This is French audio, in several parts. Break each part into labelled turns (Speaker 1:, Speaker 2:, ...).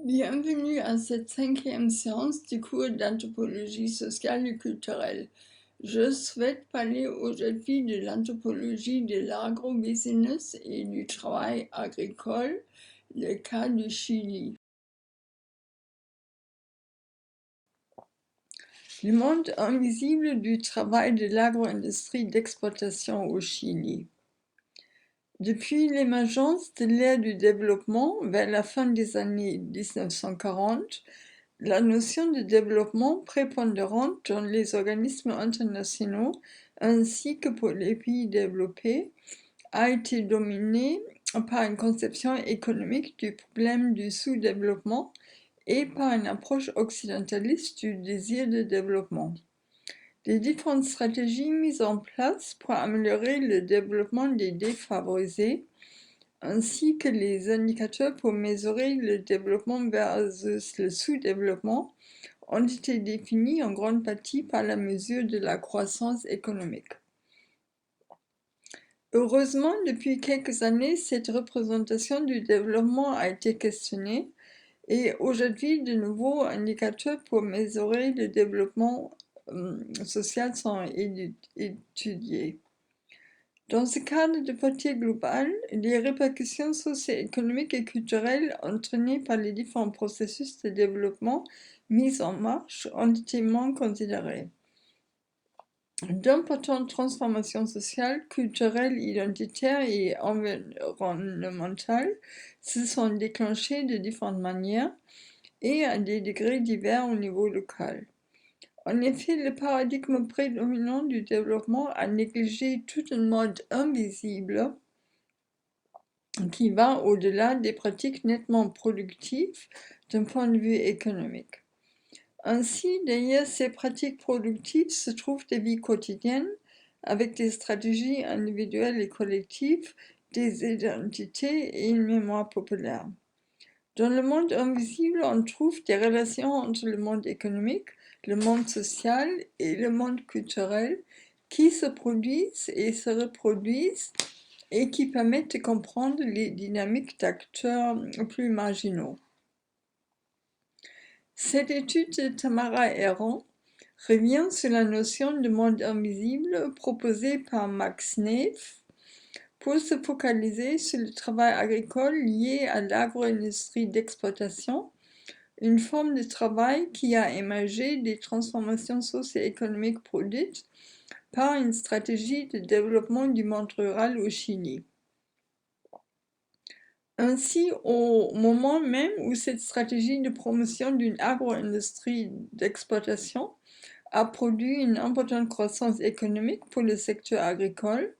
Speaker 1: Bienvenue à cette 5e séance du cours d'anthropologie sociale et culturelle. Je souhaite parler aujourd'hui de l'anthropologie de l'agrobusiness et du travail agricole, le cas du Chili. Le monde invisible du travail de l'agro-industrie d'exploitation au Chili. Depuis l'émergence de l'ère du développement vers la fin des années 1940, la notion de développement prépondérante dans les organismes internationaux ainsi que pour les pays développés a été dominée par une conception économique du problème du sous-développement et par une approche occidentaliste du désir de développement. Les différentes stratégies mises en place pour améliorer le développement des défavorisés ainsi que les indicateurs pour mesurer le développement versus le sous-développement ont été définis en grande partie par la mesure de la croissance économique. Heureusement, depuis quelques années, cette représentation du développement a été questionnée et aujourd'hui, de nouveaux indicateurs pour mesurer le développement social sont étudiés. Dans ce cadre de portée globale, les répercussions socio-économiques et culturelles entraînées par les différents processus de développement mis en marche ont été moins considérées. D'importantes transformations sociales, culturelles, identitaires et environnementales se sont déclenchées de différentes manières et à des degrés divers au niveau local. En effet, le paradigme prédominant du développement a négligé tout un mode invisible qui va au-delà des pratiques nettement productives d'un point de vue économique. Ainsi, derrière ces pratiques productives se trouvent des vies quotidiennes avec des stratégies individuelles et collectives, des identités et une mémoire populaire. Dans le monde invisible, on trouve des relations entre le monde économique, le monde social et le monde culturel qui se produisent et se reproduisent et qui permettent de comprendre les dynamiques d'acteurs plus marginaux. Cette étude de Tamara Herron revient sur la notion de monde invisible proposée par Max Neef pour se focaliser sur le travail agricole lié à l'agro-industrie d'exploitation, une forme de travail qui a émergé des transformations socio-économiques produites par une stratégie de développement du monde rural au Chili. Ainsi, au moment même où cette stratégie de promotion d'une agro-industrie d'exploitation a produit une importante croissance économique pour le secteur agricole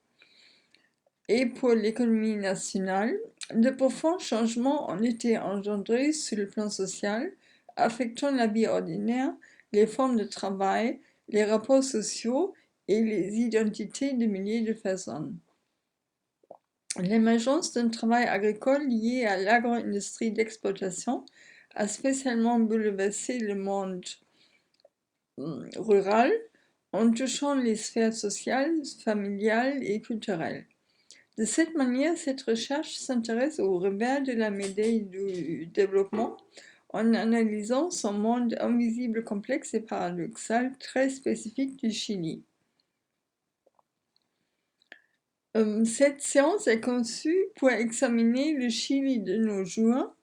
Speaker 1: et pour l'économie nationale, de profonds changements ont été engendrés sur le plan social, affectant la vie ordinaire, les formes de travail, les rapports sociaux et les identités de milliers de personnes. L'émergence d'un travail agricole lié à l'agro-industrie d'exploitation a spécialement bouleversé le monde rural en touchant les sphères sociales, familiales et culturelles. De cette manière, cette recherche s'intéresse au revers de la médaille du développement en analysant son monde invisible, complexe et paradoxal très spécifique du Chili. Cette séance est conçue pour examiner le Chili de nos jours,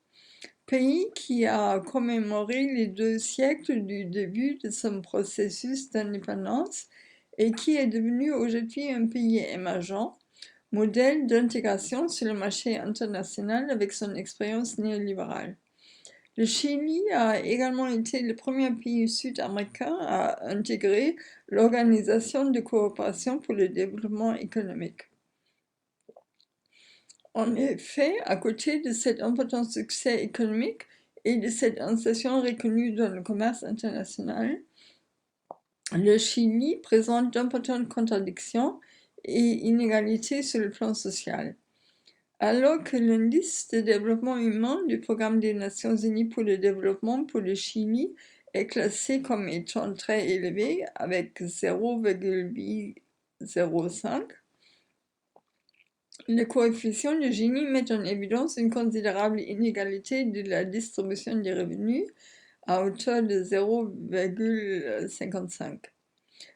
Speaker 1: pays qui a commémoré les 2 siècles du début de son processus d'indépendance et qui est devenu aujourd'hui un pays émergent, modèle d'intégration sur le marché international avec son expérience néolibérale. Le Chili a également été le premier pays sud-américain à intégrer l'Organisation de coopération pour le développement économique. En effet, à côté de cet important succès économique et de cette installation reconnue dans le commerce international, le Chili présente d'importantes contradictions et inégalités sur le plan social. Alors que l'indice de développement humain du Programme des Nations Unies pour le développement pour le Chili est classé comme étant très élevé avec 0,805, Le coefficient de Gini met en évidence une considérable inégalité de la distribution des revenus à hauteur de 0,55,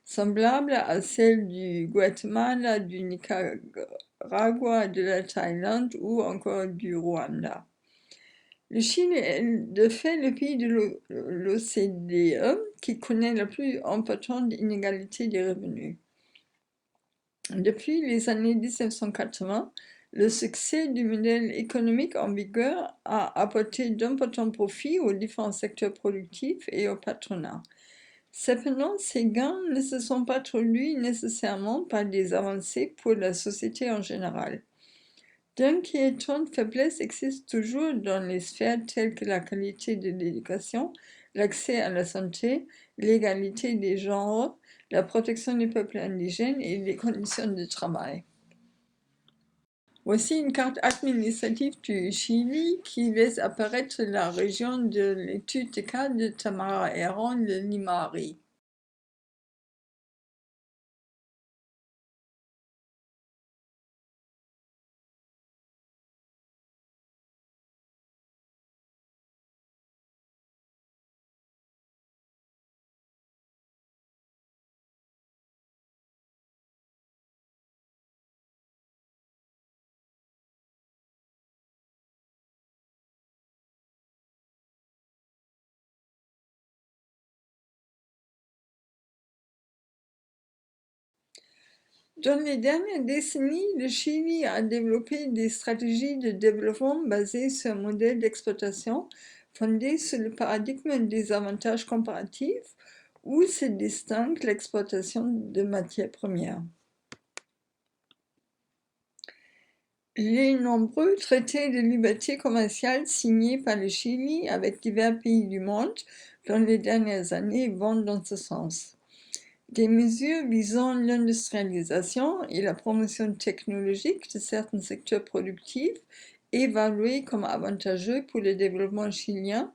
Speaker 1: semblable à celle du Guatemala, du Nicaragua, de la Thaïlande ou encore du Rwanda. Le Chili est de fait le pays de l'OCDE qui connaît la plus importante inégalité des revenus. Depuis les années 1980, le succès du modèle économique en vigueur a apporté d'importants profits aux différents secteurs productifs et au patronat. Cependant, ces gains ne se sont pas traduits nécessairement par des avancées pour la société en général. D'inquiétantes faiblesses existent toujours dans les sphères telles que la qualité de l'éducation, l'accès à la santé, l'égalité des genres, la protection des peuples indigènes et les conditions de travail. Voici une carte administrative du Chili qui laisse apparaître la région de l'étude de cas de Tamara Heron de Limari. Dans les dernières décennies, le Chili a développé des stratégies de développement basées sur un modèle d'exploitation fondé sur le paradigme des avantages comparatifs où se distingue l'exploitation de matières premières. Les nombreux traités de liberté commerciale signés par le Chili avec divers pays du monde dans les dernières années vont dans ce sens. Des mesures visant l'industrialisation et la promotion technologique de certains secteurs productifs, évalués comme avantageux pour le développement chilien,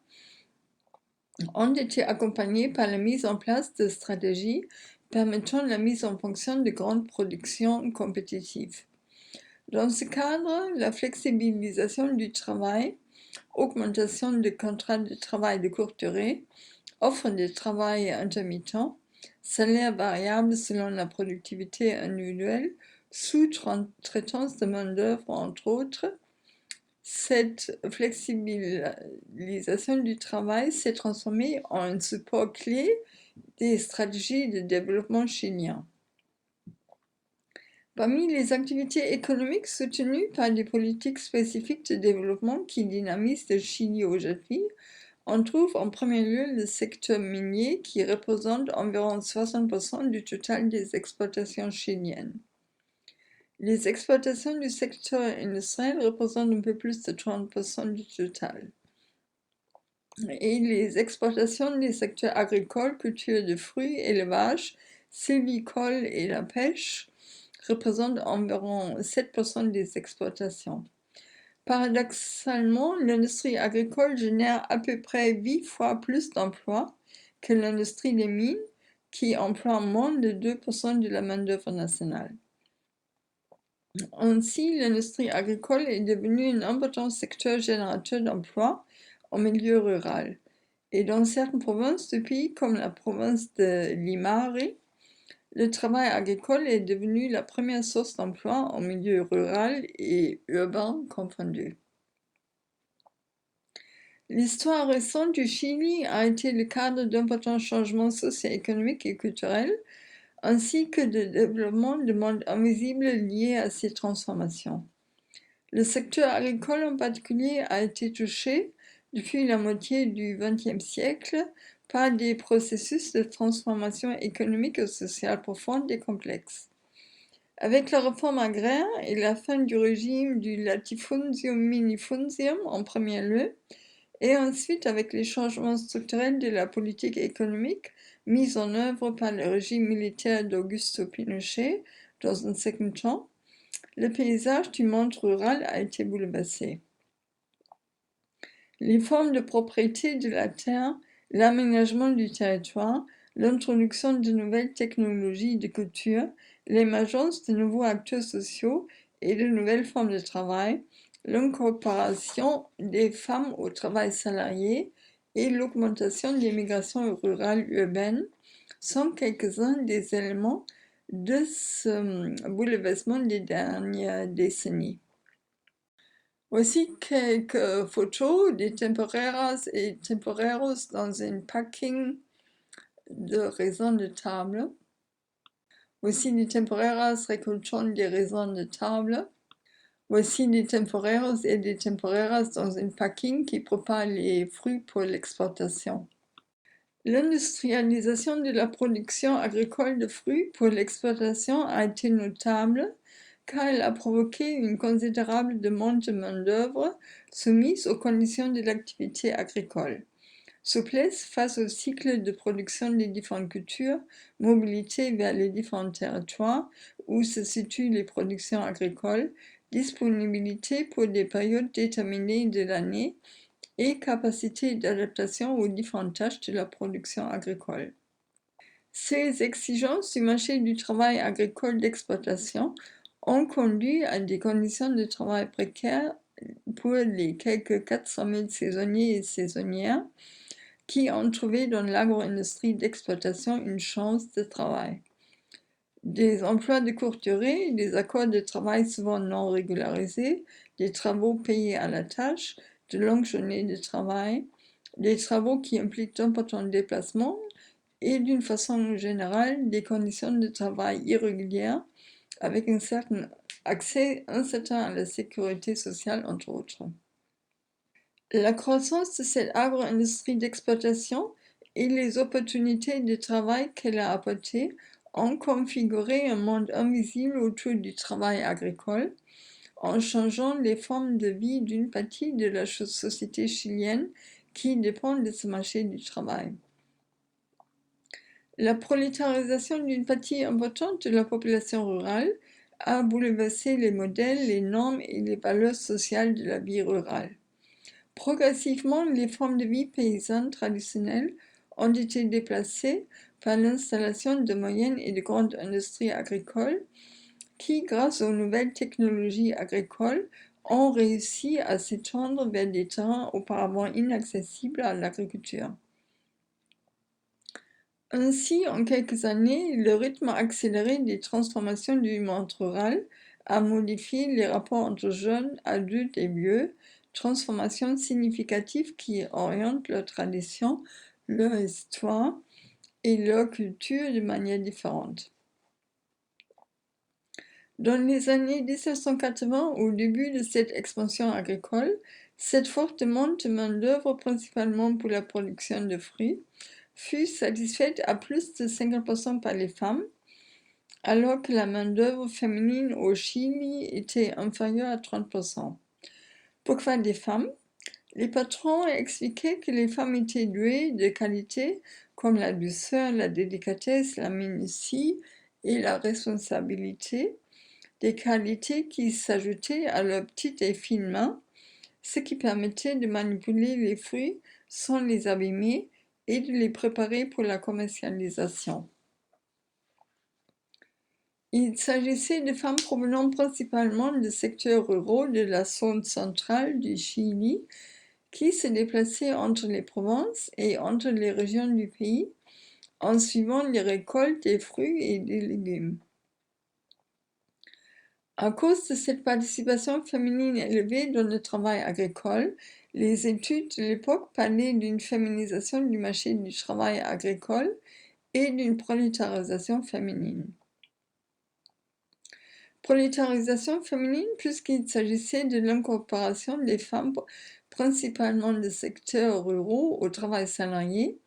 Speaker 1: ont été accompagnées par la mise en place de stratégies permettant la mise en fonction de grandes productions compétitives. Dans ce cadre, la flexibilisation du travail, augmentation de contrats de travail de courte durée, offre de travail intermittent, salaire variable selon la productivité individuelle, sous-traitance de main-d'œuvre, entre autres. Cette flexibilisation du travail s'est transformée en un support clé des stratégies de développement chilien. Parmi les activités économiques soutenues par des politiques spécifiques de développement qui dynamisent le Chili aujourd'hui, on trouve en premier lieu le secteur minier qui représente environ 60% du total des exploitations chiliennes. Les exploitations du secteur industriel représentent un peu plus de 30% du total. Et les exploitations des secteurs agricoles, culture de fruits, élevage, sylvicole et la pêche représentent environ 7% des exploitations. Paradoxalement, l'industrie agricole génère à peu près 8 fois plus d'emplois que l'industrie des mines, qui emploie moins de 2% de la main-d'œuvre nationale. Ainsi, l'industrie agricole est devenue un important secteur générateur d'emplois en milieu rural. Et dans certaines provinces du pays, comme la province de Limari, le travail agricole est devenu la première source d'emploi en milieu rural et urbain confondus. L'histoire récente du Chili a été le cadre d'importants changements socio-économiques et culturels, ainsi que de développement de mondes invisibles liés à ces transformations. Le secteur agricole en particulier a été touché, depuis la moitié du XXe siècle, par des processus de transformation économique et sociale profonde et complexes. Avec la réforme agraire et la fin du régime du latifundium minifundium en premier lieu, et ensuite avec les changements structurels de la politique économique mise en œuvre par le régime militaire d'Augusto Pinochet dans un second temps, le paysage du monde rural a été bouleversé. Les formes de propriété de la terre, l'aménagement du territoire, l'introduction de nouvelles technologies de culture, l'émergence de nouveaux acteurs sociaux et de nouvelles formes de travail, l'incorporation des femmes au travail salarié et l'augmentation des migrations rurales urbaines sont quelques-uns des éléments de ce bouleversement des dernières décennies. Voici quelques photos des temporeras et temporeros dans un parking de raisins de table. Voici des temporeras récoltant des raisins de table. Voici des temporeros et des temporeras dans un parking qui prépare les fruits pour l'exportation. L'industrialisation de la production agricole de fruits pour l'exportation a été notable car elle a provoqué une considérable demande de main-d'œuvre soumise aux conditions de l'activité agricole. Souplesse face au cycle de production des différentes cultures, mobilité vers les différents territoires où se situent les productions agricoles, disponibilité pour des périodes déterminées de l'année et capacité d'adaptation aux différentes tâches de la production agricole. Ces exigences du marché du travail agricole d'exploitation ont conduit à des conditions de travail précaires pour les quelques 400 000 saisonniers et saisonnières qui ont trouvé dans l'agro-industrie d'exploitation une chance de travail. Des emplois de courte durée, des accords de travail souvent non régularisés, des travaux payés à la tâche, de longues journées de travail, des travaux qui impliquent d'importants déplacements et d'une façon générale des conditions de travail irrégulières avec un certain accès incertain à la sécurité sociale entre autres. La croissance de cette agro-industrie d'exploitation et les opportunités de travail qu'elle a apportées ont configuré un monde invisible autour du travail agricole, en changeant les formes de vie d'une partie de la société chilienne qui dépend de ce marché du travail. La prolétarisation d'une partie importante de la population rurale a bouleversé les modèles, les normes et les valeurs sociales de la vie rurale. Progressivement, les formes de vie paysannes traditionnelles ont été déplacées par l'installation de moyennes et de grandes industries agricoles qui, grâce aux nouvelles technologies agricoles, ont réussi à s'étendre vers des terrains auparavant inaccessibles à l'agriculture. Ainsi, en quelques années, le rythme accéléré des transformations du monde rural a modifié les rapports entre jeunes, adultes et vieux, transformations significatives qui orientent leur tradition, leur histoire et leur culture de manière différente. Dans les années 1780, au début de cette expansion agricole, cette forte demande de main-d'œuvre, principalement pour la production de fruits, fut satisfaite à plus de 50% par les femmes, alors que la main-d'œuvre féminine au Chili était inférieure à 30%. Pourquoi des femmes? Les patrons expliquaient que les femmes étaient douées de qualités comme la douceur, la délicatesse, la minutie et la responsabilité, des qualités qui s'ajoutaient à leurs petites et fines mains, ce qui permettait de manipuler les fruits sans les abîmer et de les préparer pour la commercialisation. Il s'agissait de femmes provenant principalement de secteurs ruraux de la zone centrale du Chili qui se déplaçaient entre les provinces et entre les régions du pays en suivant les récoltes des fruits et des légumes. À cause de cette participation féminine élevée dans le travail agricole, les études de l'époque parlaient d'une féminisation du marché du travail agricole et d'une prolétarisation féminine. Prolétarisation féminine puisqu'il s'agissait de l'incorporation des femmes principalement des secteurs ruraux au travail salarié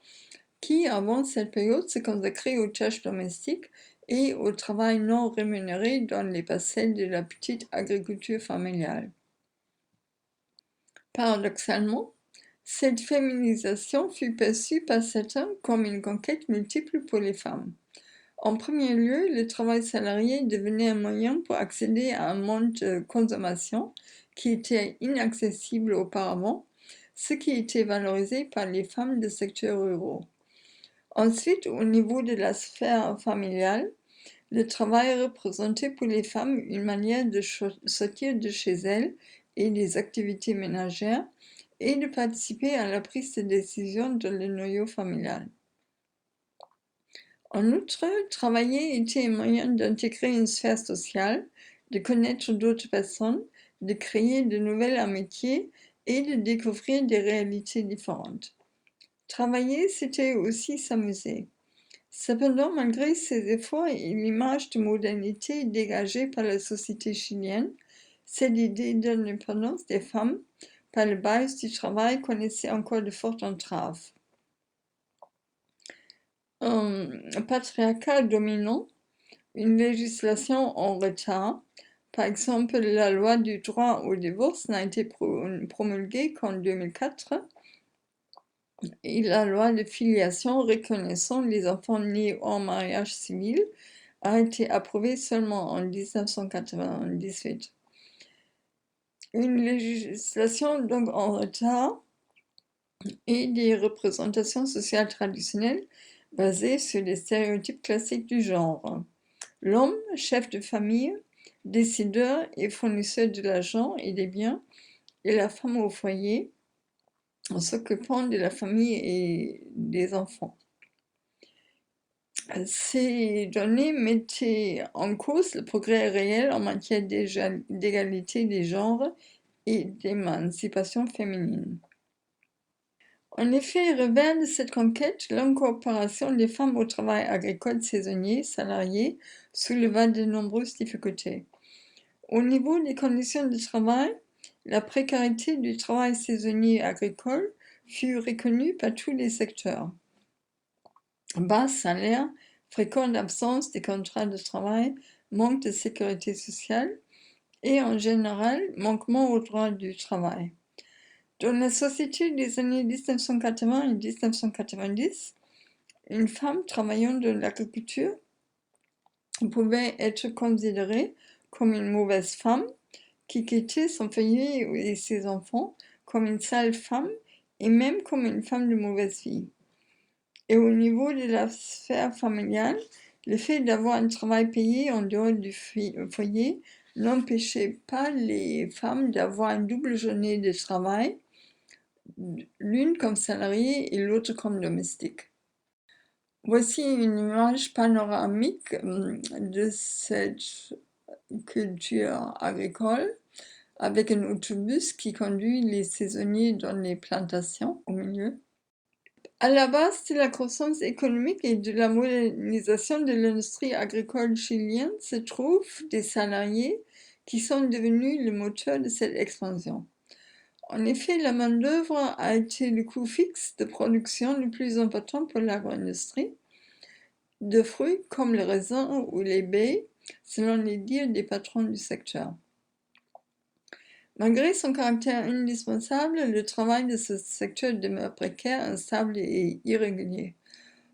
Speaker 1: qui, avant cette période, se consacraient aux tâches domestiques et au travail non rémunéré dans les parcelles de la petite agriculture familiale. Paradoxalement, cette féminisation fut perçue par certains comme une conquête multiple pour les femmes. En premier lieu, le travail salarié devenait un moyen pour accéder à un monde de consommation qui était inaccessible auparavant, ce qui était valorisé par les femmes des secteurs ruraux. Ensuite, au niveau de la sphère familiale, Le travail représentait pour les femmes une manière de sortir de chez elles et des activités ménagères et de participer à la prise de décision dans le noyau familial. En outre, travailler était un moyen d'intégrer une sphère sociale, de connaître d'autres personnes, de créer de nouvelles amitiés et de découvrir des réalités différentes. Travailler, c'était aussi s'amuser. Cependant, malgré ces efforts et l'image de modernité dégagée par la société chilienne, cette idée d'indépendance des femmes par le biais du travail connaissait encore de fortes entraves. Un patriarcat dominant, une législation en retard, par exemple la loi du droit au divorce n'a été promulguée qu'en 2004, et la loi de filiation reconnaissant les enfants nés hors mariage civil a été approuvée seulement en 1998. Une législation donc en retard et des représentations sociales traditionnelles basées sur les stéréotypes classiques du genre. L'homme, chef de famille, décideur et fournisseur de l'argent et des biens, et la femme au foyer, en s'occupant de la famille et des enfants. Ces données mettaient en cause le progrès réel en matière d'égalité des genres et d'émancipation féminine. En effet, revers de cette conquête, l'incorporation des femmes au travail agricole saisonnier salarié souleva de nombreuses difficultés. Au niveau des conditions de travail, la précarité du travail saisonnier agricole fut reconnue par tous les secteurs. Bas salaire, fréquente absence des contrats de travail, manque de sécurité sociale et en général manquement aux droits du travail. Dans la société des années 1980 et 1990, une femme travaillant dans l'agriculture pouvait être considérée comme une mauvaise femme qui quittait son foyer et ses enfants, comme une sale femme et même comme une femme de mauvaise vie. Et au niveau de la sphère familiale, le fait d'avoir un travail payé en dehors du foyer n'empêchait pas les femmes d'avoir une double journée de travail, l'une comme salariée et l'autre comme domestique. Voici une image panoramique de cette culture agricole avec un autobus qui conduit les saisonniers dans les plantations au milieu. À la base de la croissance économique et de la modernisation de l'industrie agricole chilienne se trouvent des salariés qui sont devenus le moteur de cette expansion. En effet, la main-d'œuvre a été le coût fixe de production le plus important pour l'agro-industrie, de fruits comme le raisin ou les baies, selon les dires des patrons du secteur. Malgré son caractère indispensable, le travail de ce secteur demeure précaire, instable et irrégulier.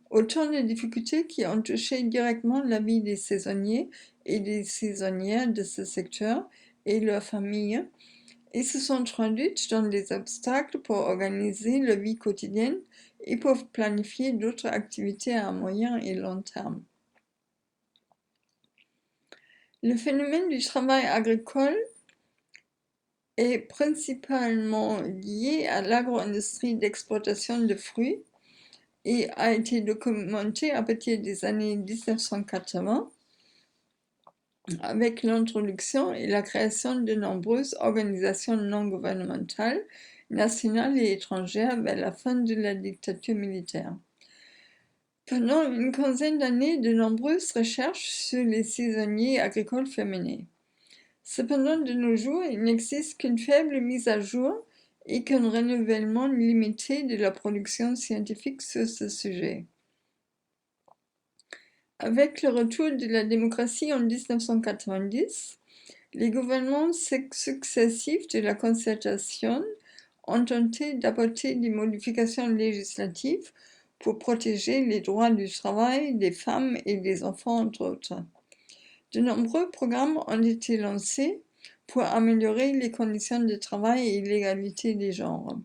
Speaker 1: Autant de difficultés qui ont touché directement la vie des saisonniers et des saisonnières de ce secteur et leurs familles, et se sont traduites dans des obstacles pour organiser leur vie quotidienne et pour planifier d'autres activités à moyen et long terme. Le phénomène du travail agricole est principalement lié à l'agro-industrie d'exportation de fruits et a été documenté à partir des années 1980 avec l'introduction et la création de nombreuses organisations non gouvernementales, nationales et étrangères vers la fin de la dictature militaire. Pendant une quinzaine d'années, de nombreuses recherches sur les saisonniers agricoles féminins. Cependant, de nos jours, il n'existe qu'une faible mise à jour et qu'un renouvellement limité de la production scientifique sur ce sujet. Avec le retour de la démocratie en 1990, les gouvernements successifs de la concertation ont tenté d'apporter des modifications législatives pour protéger les droits du travail des femmes et des enfants, entre autres. De nombreux programmes ont été lancés pour améliorer les conditions de travail et l'égalité des genres.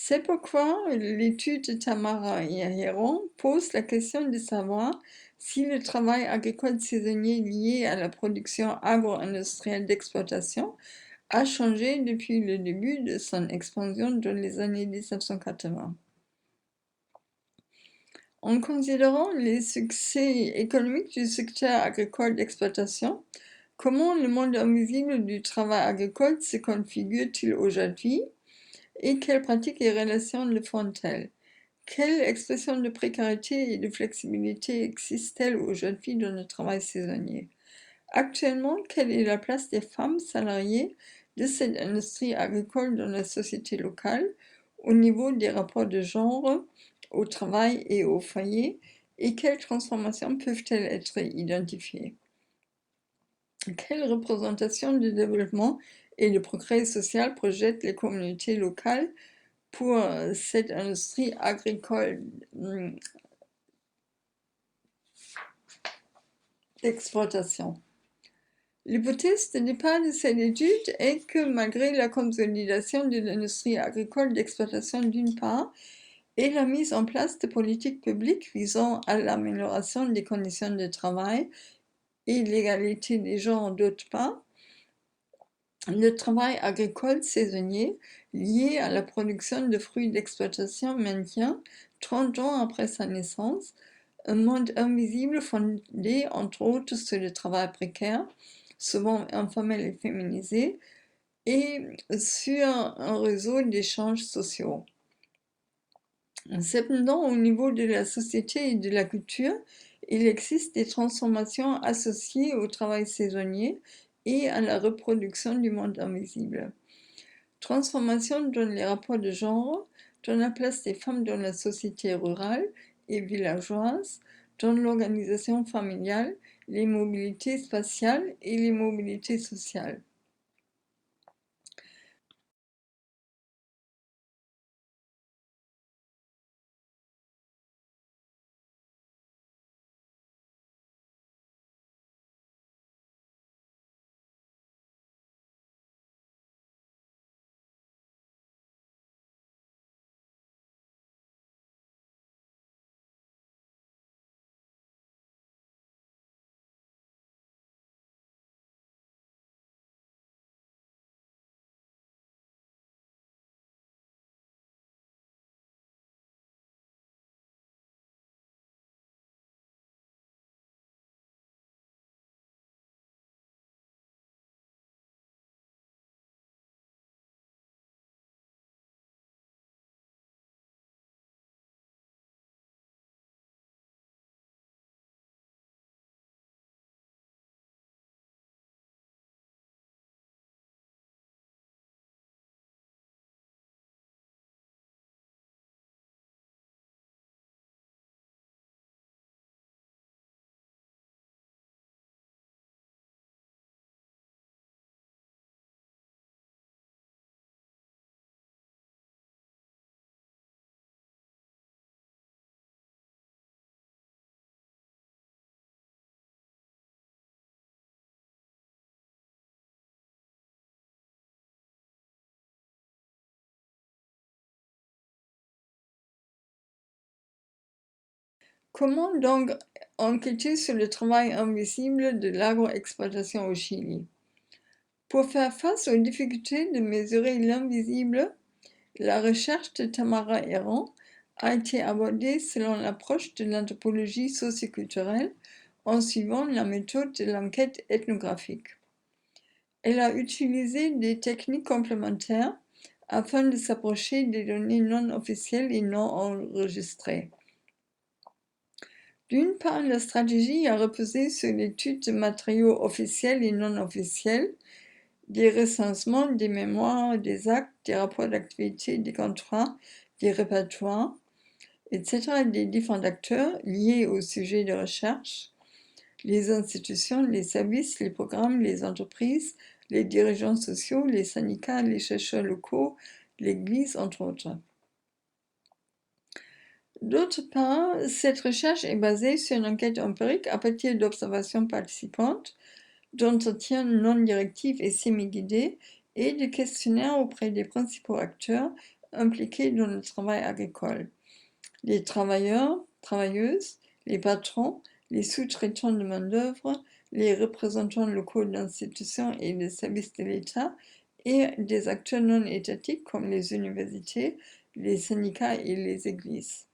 Speaker 1: C'est pourquoi l'étude de Tamara et Heron pose la question de savoir si le travail agricole saisonnier lié à la production agro-industrielle d'exploitation a changé depuis le début de son expansion dans les années 1980. En considérant les succès économiques du secteur agricole d'exploitation, comment le monde invisible du travail agricole se configure-t-il aujourd'hui et quelles pratiques et relations le font-elles? Quelle expression de précarité et de flexibilité existe-t-elle aujourd'hui dans le travail saisonnier? Actuellement, quelle est la place des femmes salariées de cette industrie agricole dans la société locale au niveau des rapports de genre au travail et au foyer et quelles transformations peuvent-elles être identifiées? Quelle représentation du développement et du progrès social projettent les communautés locales pour cette industrie agricole d'exploitation? L'hypothèse de départ de cette étude est que malgré la consolidation de l'industrie agricole d'exploitation d'une part et la mise en place de politiques publiques visant à l'amélioration des conditions de travail et l'égalité des genres d'autre part, le travail agricole saisonnier lié à la production de fruits d'exploitation maintient, 30 ans après sa naissance, un monde invisible fondé entre autres sur le travail précaire, souvent informel et féminisé, et sur un réseau d'échanges sociaux. Cependant, au niveau de la société et de la culture, il existe des transformations associées au travail saisonnier et à la reproduction du monde invisible. Transformation dans les rapports de genre, dans la place des femmes dans la société rurale et villageoise, dans l'organisation familiale, les mobilités spatiales et les mobilités sociales. Comment donc enquêter sur le travail invisible de l'agroexploitation au Chili? Pour faire face aux difficultés de mesurer l'invisible, la recherche de Tamara Heron a été abordée selon l'approche de l'anthropologie socioculturelle en suivant la méthode de l'enquête ethnographique. Elle a utilisé des techniques complémentaires afin de s'approcher des données non officielles et non enregistrées. D'une part, la stratégie a reposé sur l'étude de matériaux officiels et non officiels, des recensements, des mémoires, des actes, des rapports d'activité, des contrats, des répertoires, etc. des différents acteurs liés au sujet de recherche, les institutions, les services, les programmes, les entreprises, les dirigeants sociaux, les syndicats, les chercheurs locaux, l'Église, entre autres. D'autre part, cette recherche est basée sur une enquête empirique à partir d'observations participantes, d'entretiens non directifs et semi-guidés et de questionnaires auprès des principaux acteurs impliqués dans le travail agricole. Les travailleurs, travailleuses, les patrons, les sous-traitants de main-d'œuvre, les représentants locaux d'institutions et de services de l'État et des acteurs non étatiques comme les universités, les syndicats et les églises.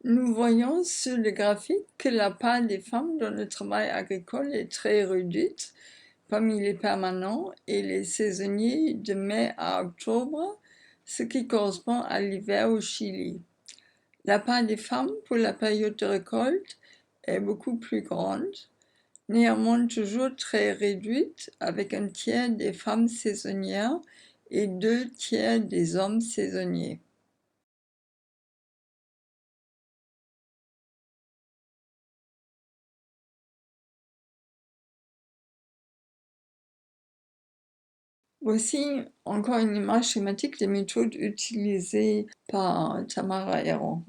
Speaker 1: Nous voyons sur le graphique que la part des femmes dans le travail agricole est très réduite parmi les permanents et les saisonniers de mai à octobre, ce qui correspond à l'hiver au Chili. La part des femmes pour la période de récolte est beaucoup plus grande. néanmoins toujours très réduite, avec un tiers des femmes saisonnières et 2 tiers des hommes saisonniers. Voici encore une image schématique des méthodes utilisées par Tamara Héron.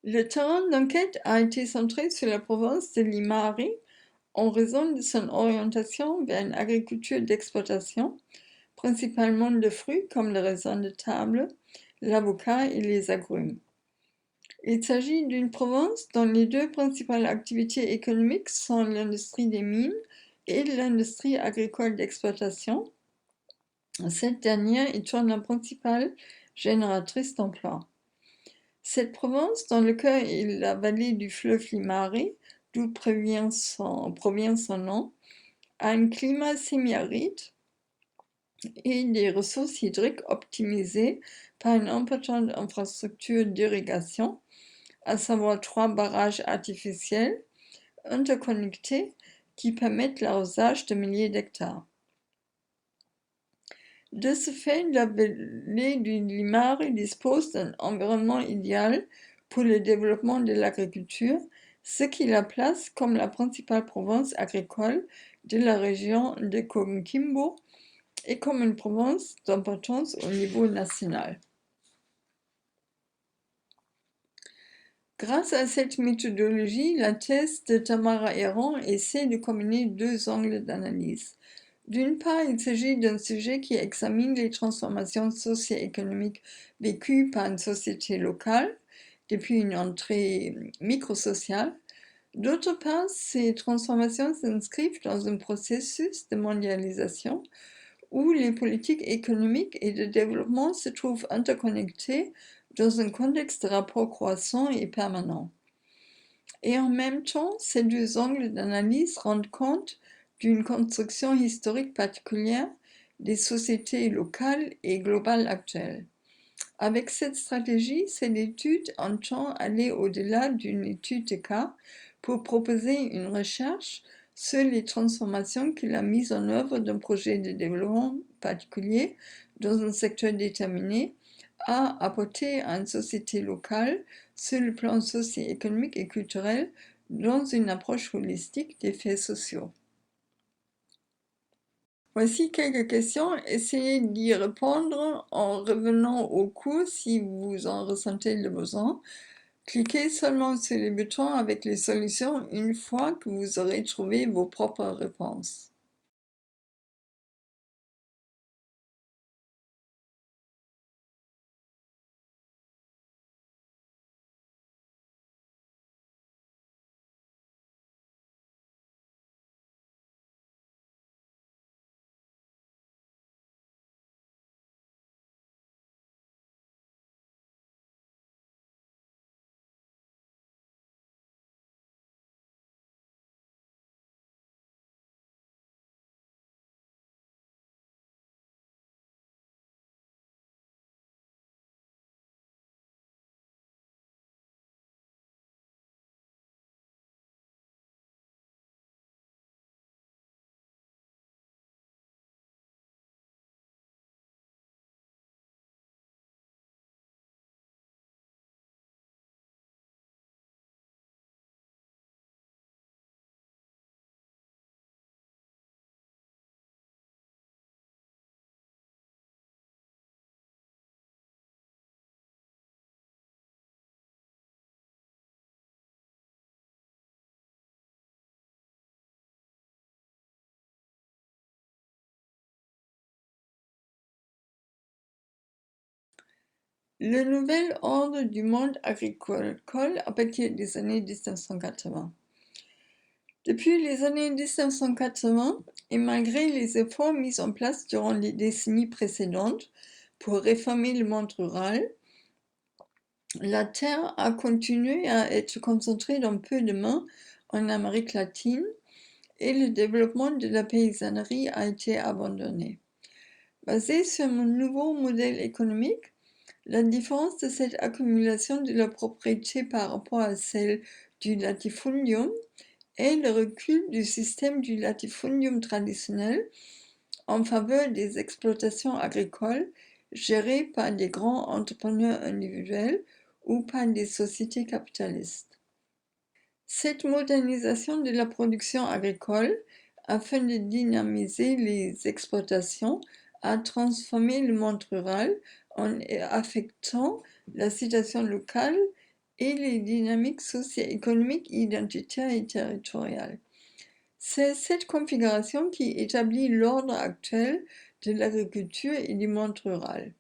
Speaker 1: Le terrain d'enquête a été centré sur la province de Limari en raison de son orientation vers une agriculture d'exploitation, principalement de fruits comme le raisin de table, l'avocat et les agrumes. Il s'agit d'une province dont les deux principales activités économiques sont l'industrie des mines et l'industrie agricole d'exploitation, cette dernière étant la principale génératrice d'emplois. Cette province, dans le cœur est la vallée du fleuve Limari, d'où provient son nom, a un climat semi-aride et des ressources hydriques optimisées par une importante infrastructure d'irrigation, à savoir 3 barrages artificiels interconnectés qui permettent l'arrosage de milliers d'hectares. De ce fait, la vallée du Limari dispose d'un environnement idéal pour le développement de l'agriculture, ce qui la place comme la principale province agricole de la région de Coquimbo et comme une province d'importance au niveau national. Grâce à cette méthodologie, la thèse de Tamara Héron essaie de combiner 2 angles d'analyse. D'une part, il s'agit d'un sujet qui examine les transformations socio-économiques vécues par une société locale depuis une entrée microsociale. D'autre part, ces transformations s'inscrivent dans un processus de mondialisation où les politiques économiques et de développement se trouvent interconnectées dans un contexte de rapport croissant et permanent. Et en même temps, ces 2 angles d'analyse rendent compte d'une construction historique particulière des sociétés locales et globales actuelles. Avec cette stratégie, cette étude entend aller au-delà d'une étude de cas pour proposer une recherche sur les transformations que la mise en œuvre d'un projet de développement particulier dans un secteur déterminé a apporté à une société locale sur le plan socio-économique et culturel dans une approche holistique des faits sociaux. Voici quelques questions, essayez d'y répondre en revenant au cours si vous en ressentez le besoin. Cliquez seulement sur les boutons avec les solutions une fois que vous aurez trouvé vos propres réponses. Le nouvel ordre du monde agricole à partir des années 1980. Depuis les années 1980, et malgré les efforts mis en place durant les décennies précédentes pour réformer le monde rural, la terre a continué à être concentrée dans peu de mains en Amérique latine et le développement de la paysannerie a été abandonné. Basé sur mon nouveau modèle économique, la différence de cette accumulation de la propriété par rapport à celle du latifundium est le recul du système du latifundium traditionnel en faveur des exploitations agricoles gérées par des grands entrepreneurs individuels ou par des sociétés capitalistes. Cette modernisation de la production agricole, afin de dynamiser les exploitations, a transformé le monde rural en affectant la situation locale et les dynamiques socio-économiques, identitaires et territoriales. C'est cette configuration qui établit l'ordre actuel de l'agriculture et du monde rural.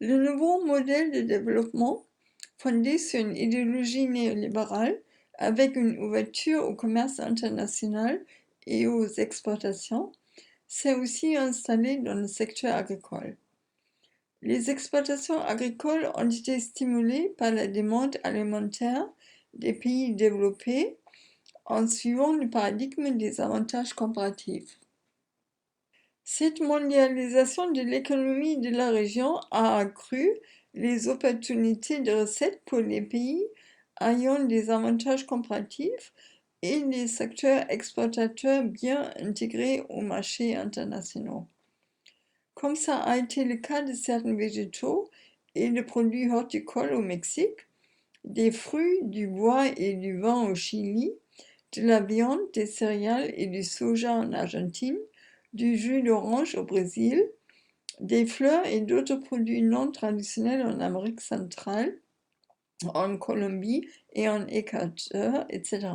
Speaker 1: Le nouveau modèle de développement, fondé sur une idéologie néolibérale, avec une ouverture au commerce international et aux exportations, s'est aussi installé dans le secteur agricole. Les exploitations agricoles ont été stimulées par la demande alimentaire des pays développés en suivant le paradigme des avantages comparatifs. Cette mondialisation de l'économie de la région a accru les opportunités de recettes pour les pays ayant des avantages comparatifs et les secteurs exportateurs bien intégrés aux marchés internationaux. Comme ça a été le cas de certains végétaux et de produits horticoles au Mexique, des fruits, du bois et du vin au Chili, de la viande, des céréales et du soja en Argentine, du jus d'orange au Brésil, des fleurs et d'autres produits non traditionnels en Amérique centrale, en Colombie et en Équateur, etc.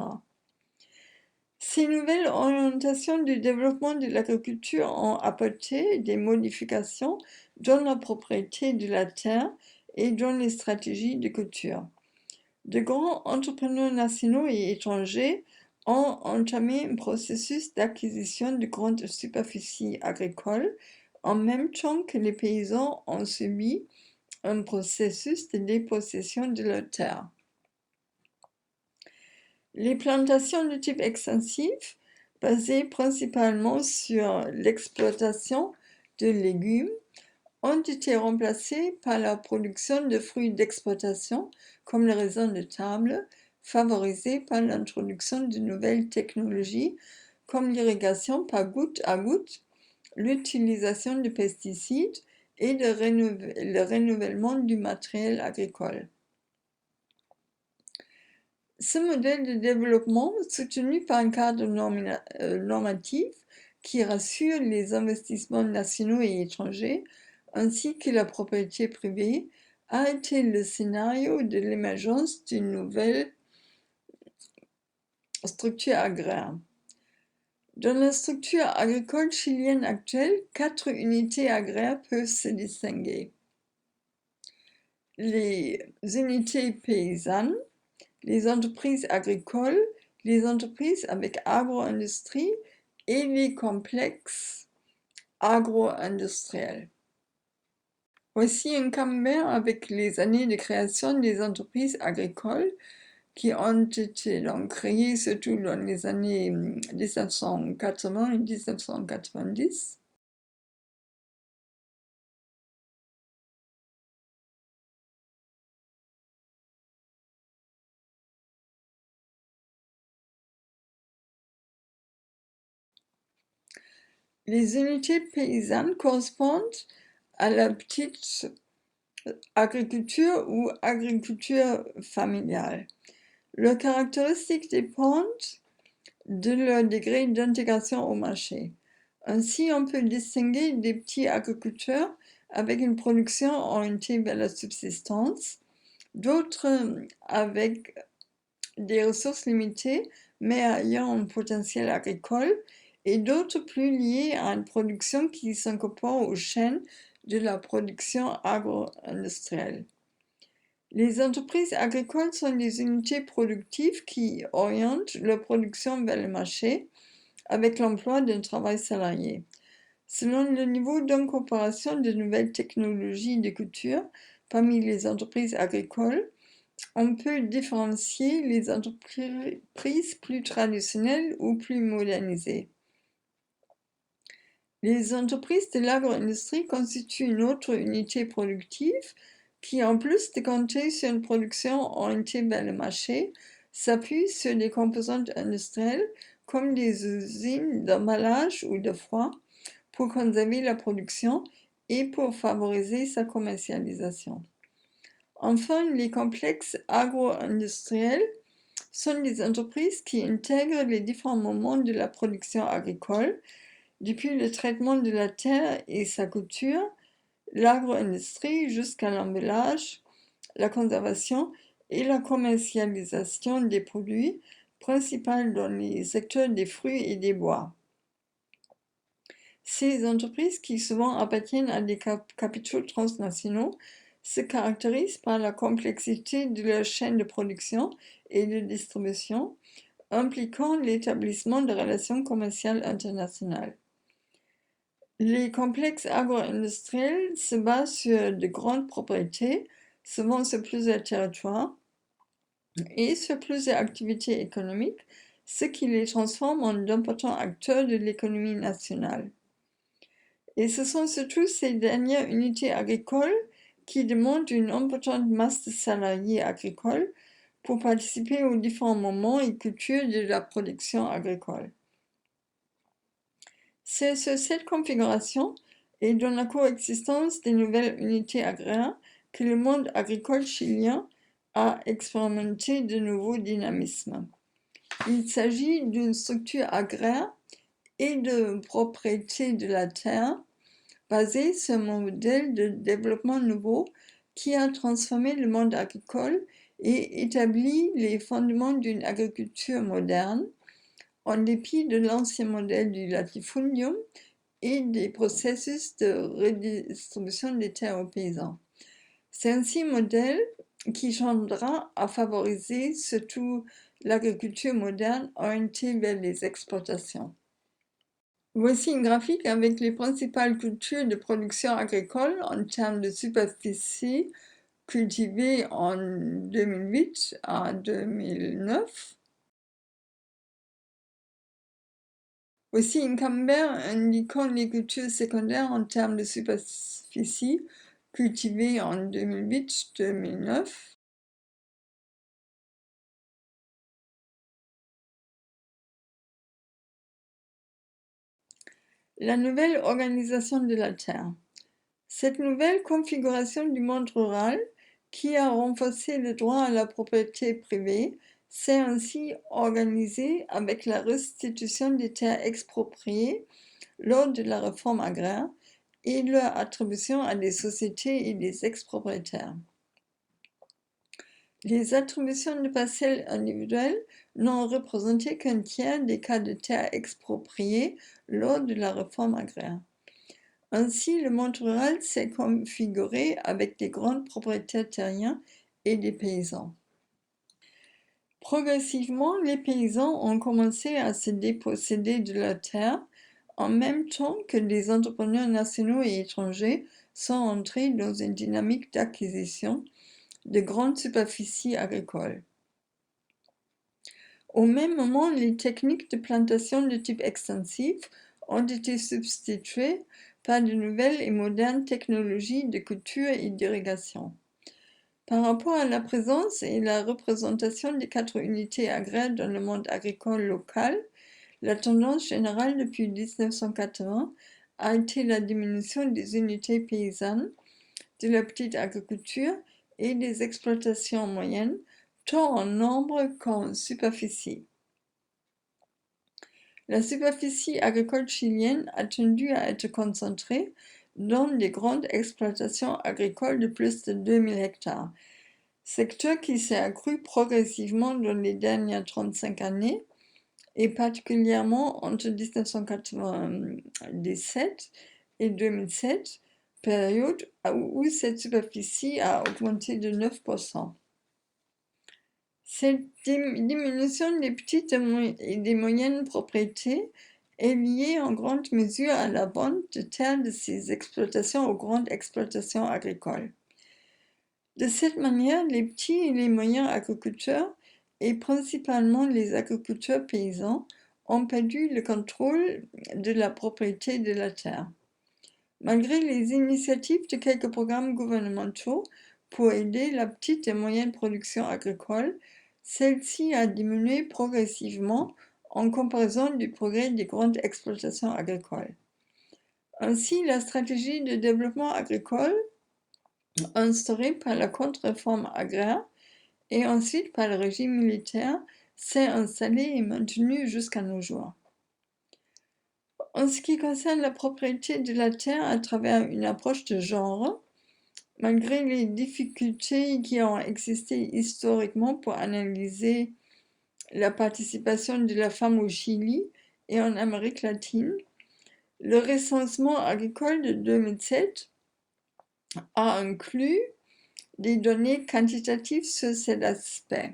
Speaker 1: Ces nouvelles orientations du développement de l'agriculture ont apporté des modifications dans la propriété de la terre et dans les stratégies de culture. De grands entrepreneurs nationaux et étrangers ont entamé un processus d'acquisition de grandes superficies agricoles en même temps que les paysans ont subi un processus de dépossession de leurs terres. Les plantations de type extensif, basées principalement sur l'exploitation de légumes, ont été remplacées par la production de fruits d'exploitation comme le raisin de table, favorisée par l'introduction de nouvelles technologies comme l'irrigation par goutte à goutte, l'utilisation de pesticides et le renouvellement du matériel agricole. Ce modèle de développement, soutenu par un cadre normatif qui rassure les investissements nationaux et étrangers, ainsi que la propriété privée, a été le scénario de l'émergence d'une nouvelle structure agraire. Dans la structure agricole chilienne actuelle, 4 unités agraires peuvent se distinguer. Les unités paysannes, les entreprises agricoles, les entreprises avec agro-industrie et les complexes agro-industriels. Voici un camembert avec les années de création des entreprises agricoles qui ont été donc créées surtout dans les années 1980 et 1990. Les unités paysannes correspondent à la petite agriculture ou agriculture familiale. Leurs caractéristiques dépendent de leur degré d'intégration au marché. Ainsi, on peut distinguer des petits agriculteurs avec une production orientée vers la subsistance, d'autres avec des ressources limitées mais ayant un potentiel agricole, et d'autres plus liés à une production qui s'incorpore aux chaînes de la production agro-industrielle. Les entreprises agricoles sont des unités productives qui orientent leur production vers le marché avec l'emploi d'un travail salarié. Selon le niveau d'incorporation de nouvelles technologies de culture parmi les entreprises agricoles, on peut différencier les entreprises plus traditionnelles ou plus modernisées. Les entreprises de l'agro-industrie constituent une autre unité productive qui, en plus de compter sur une production orientée vers le marché, s'appuie sur des composantes industrielles comme des usines d'emballage ou de froid pour conserver la production et pour favoriser sa commercialisation. Enfin, les complexes agro-industriels sont des entreprises qui intègrent les différents moments de la production agricole, depuis le traitement de la terre et sa culture, l'agro-industrie jusqu'à l'emballage, la conservation et la commercialisation des produits, principalement dans les secteurs des fruits et des bois. Ces entreprises, qui souvent appartiennent à des capitaux transnationaux, se caractérisent par la complexité de leur chaîne de production et de distribution, impliquant l'établissement de relations commerciales internationales. Les complexes agro-industriels se basent sur de grandes propriétés, souvent sur plusieurs territoires, et sur plusieurs activités économiques, ce qui les transforme en d'importants acteurs de l'économie nationale. Et ce sont surtout ces dernières unités agricoles qui demandent une importante masse de salariés agricoles pour participer aux différents moments et cultures de la production agricole. C'est sur cette configuration et dans la coexistence des nouvelles unités agraires que le monde agricole chilien a expérimenté de nouveaux dynamismes. Il s'agit d'une structure agraire et de propriété de la terre basée sur un modèle de développement nouveau qui a transformé le monde agricole et établi les fondements d'une agriculture moderne, en dépit de l'ancien modèle du latifundium et des processus de redistribution des terres aux paysans. C'est ainsi un modèle qui tendra à favoriser surtout l'agriculture moderne orientée vers les exportations. Voici une graphique avec les principales cultures de production agricole en termes de superficie cultivée en 2008 à 2009. Voici une camembert indiquant les cultures secondaires en termes de superficie cultivée en 2008-2009. La nouvelle organisation de la terre. Cette nouvelle configuration du monde rural, qui a renforcé le droit à la propriété privée, s'est ainsi organisée avec la restitution des terres expropriées lors de la réforme agraire et leur attribution à des sociétés et des expropriataires. Les attributions de parcelles individuelles n'ont représenté qu'un tiers des cas de terres expropriées lors de la réforme agraire. Ainsi, le monde rural s'est configuré avec des grands propriétaires terriens et des paysans. Progressivement, les paysans ont commencé à se déposséder de leurs terres, en même temps que les entrepreneurs nationaux et étrangers sont entrés dans une dynamique d'acquisition de grandes superficies agricoles. Au même moment, les techniques de plantation de type extensif ont été substituées par de nouvelles et modernes technologies de culture et d'irrigation. Par rapport à la présence et la représentation des 4 unités agraires dans le monde agricole local, la tendance générale depuis 1980 a été la diminution des unités paysannes, de la petite agriculture et des exploitations moyennes, tant en nombre qu'en superficie. La superficie agricole chilienne a tendu à être concentrée dans des grandes exploitations agricoles de plus de 2000 hectares, secteur qui s'est accru progressivement dans les dernières 35 années, et particulièrement entre 1997 et 2007, période où cette superficie a augmenté de 9%. Cette diminution des petites et des moyennes propriétés est liée en grande mesure à la vente de terres de ces exploitations aux grandes exploitations agricoles. De cette manière, les petits et les moyens agriculteurs, et principalement les agriculteurs paysans, ont perdu le contrôle de la propriété de la terre. Malgré les initiatives de quelques programmes gouvernementaux pour aider la petite et moyenne production agricole, celle-ci a diminué progressivement en comparaison du progrès des grandes exploitations agricoles. Ainsi, la stratégie de développement agricole, instaurée par la contre-réforme agraire et ensuite par le régime militaire, s'est installée et maintenue jusqu'à nos jours. En ce qui concerne la propriété de la terre à travers une approche de genre, malgré les difficultés qui ont existé historiquement pour analyser la participation de la femme au Chili et en Amérique latine, le recensement agricole de 2007 a inclus des données quantitatives sur cet aspect.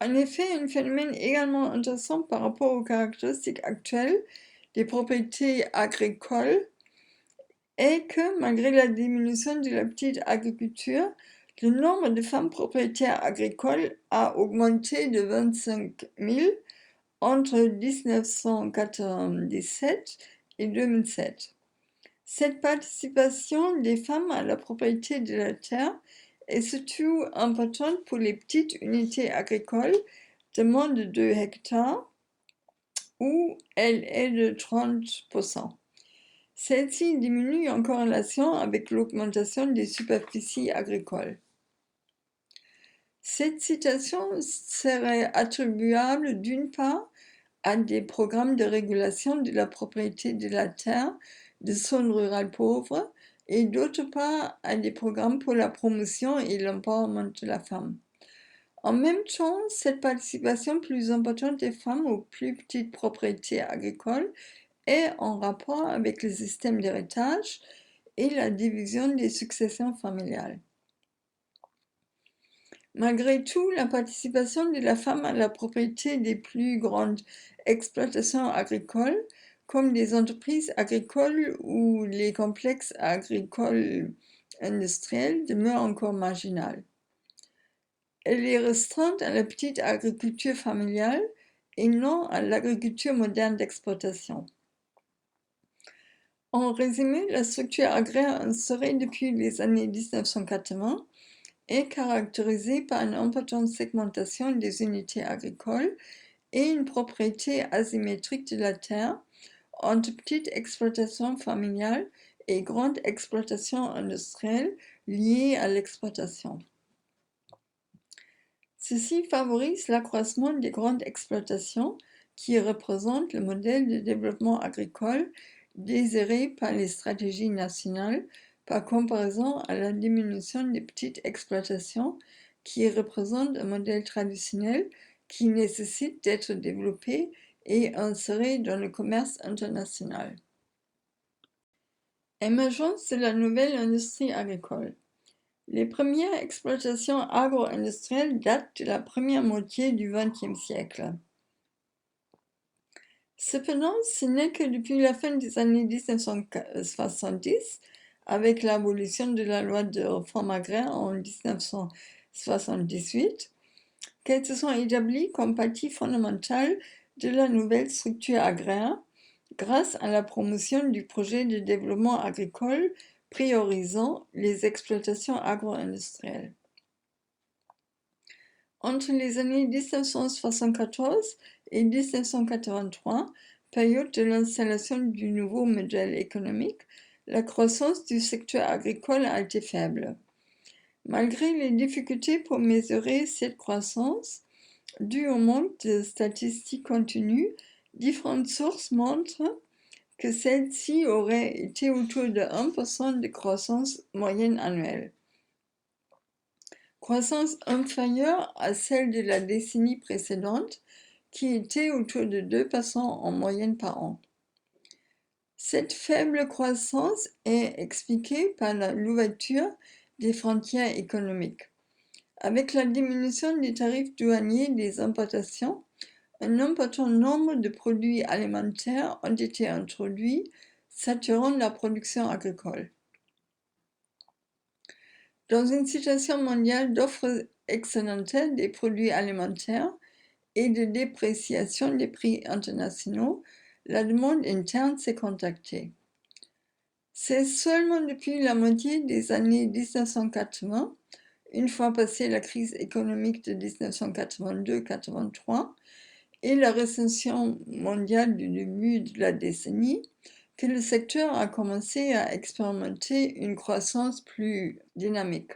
Speaker 1: En effet, un phénomène également intéressant par rapport aux caractéristiques actuelles des propriétés agricoles est que, malgré la diminution de la petite agriculture, le nombre de femmes propriétaires agricoles a augmenté de 25 000 entre 1997 et 2007. Cette participation des femmes à la propriété de la terre est surtout importante pour les petites unités agricoles de moins de 2 hectares, où elle est de 30%. Celle-ci diminue en corrélation avec l'augmentation des superficies agricoles. Cette situation serait attribuable d'une part à des programmes de régulation de la propriété de la terre de zones rurales pauvres et d'autre part à des programmes pour la promotion et l'empowerment de la femme. En même temps, cette participation plus importante des femmes aux plus petites propriétés agricoles est en rapport avec le système d'héritage et la division des successions familiales. Malgré tout, la participation de la femme à la propriété des plus grandes exploitations agricoles, comme les entreprises agricoles ou les complexes agricoles industriels, demeure encore marginale. Elle est restreinte à la petite agriculture familiale et non à l'agriculture moderne d'exploitation. En résumé, la structure agraire instaurée depuis les années 1980 est caractérisée par une importante segmentation des unités agricoles et une propriété asymétrique de la terre entre petites exploitations familiales et grandes exploitations industrielles liées à l'exploitation. Ceci favorise l'accroissement des grandes exploitations qui représentent le modèle de développement agricole désiré par les stratégies nationales par comparaison à la diminution des petites exploitations qui représentent un modèle traditionnel qui nécessite d'être développé et inséré dans le commerce international. Émergence de la nouvelle industrie agricole. Les premières exploitations agro-industrielles datent de la première moitié du XXe siècle. Cependant, ce n'est que depuis la fin des années 1970, avec l'abolition de la loi de réforme agraire en 1978, qu'elles se sont établies comme partie fondamentale de la nouvelle structure agraire, grâce à la promotion du projet de développement agricole priorisant les exploitations agro-industrielles. Entre les années 1974 et 1983, période de l'installation du nouveau modèle économique, la croissance du secteur agricole a été faible. Malgré les difficultés pour mesurer cette croissance, due au manque de statistiques contenues, différentes sources montrent que celle-ci aurait été autour de 1% de croissance moyenne annuelle. Croissance inférieure à celle de la décennie précédente, qui était autour de 2% en moyenne par an. Cette faible croissance est expliquée par l'ouverture des frontières économiques. Avec la diminution des tarifs douaniers des importations, un important nombre de produits alimentaires ont été introduits, saturant la production agricole. Dans une situation mondiale d'offres excédentaires des produits alimentaires et de dépréciation des prix internationaux, la demande interne s'est contractée. C'est seulement depuis la moitié des années 1980, une fois passée la crise économique de 1982-83 et la récession mondiale du début de la décennie, que le secteur a commencé à expérimenter une croissance plus dynamique.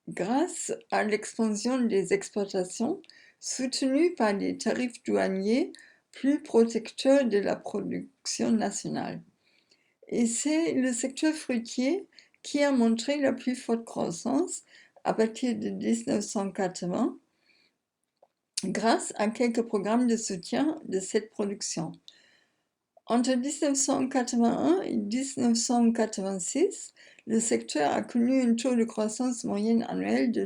Speaker 1: Grâce à l'expansion des exportations soutenues par des tarifs douaniers plus protecteurs de la production nationale. Et c'est le secteur fruitier qui a montré la plus forte croissance à partir de 1980 grâce à quelques programmes de soutien de cette production. Entre 1981 et 1986, le secteur a connu un taux de croissance moyenne annuelle de